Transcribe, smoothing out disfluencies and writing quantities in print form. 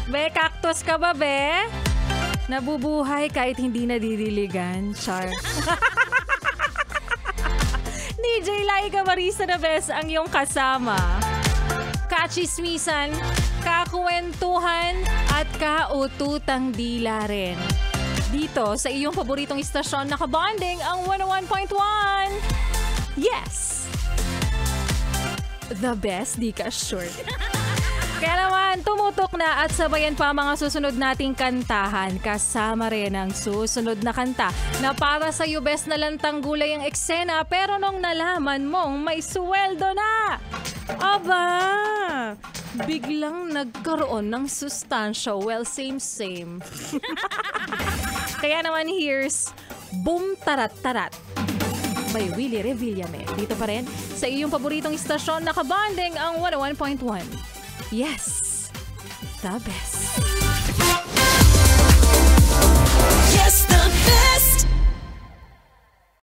Be, cactus ka ba, be? Nabubuhay kahit hindi nadidiligan. Char. DJ Laika Marisa Navez ang iyong kasama. Kachismisan, kakwentuhan, at kaututang dila rin. Dito sa iyong paboritong istasyon na kabonding ang 101.1. Yes! The best, di ka sure. Kaya naman, tumutok na at sabayan pa mga susunod nating kantahan. Kasama rin ang susunod na kanta na para sa iyo best na lantang gulay ang eksena pero nung nalaman mong may suweldo na. Aba! Biglang nagkaroon ng sustansya. Well, same. Kaya naman here's Boom Tarat Tarat by Willie Revillame. Dito pa rin sa iyong paboritong istasyon na kabanding ang 101.1. Yes, the best.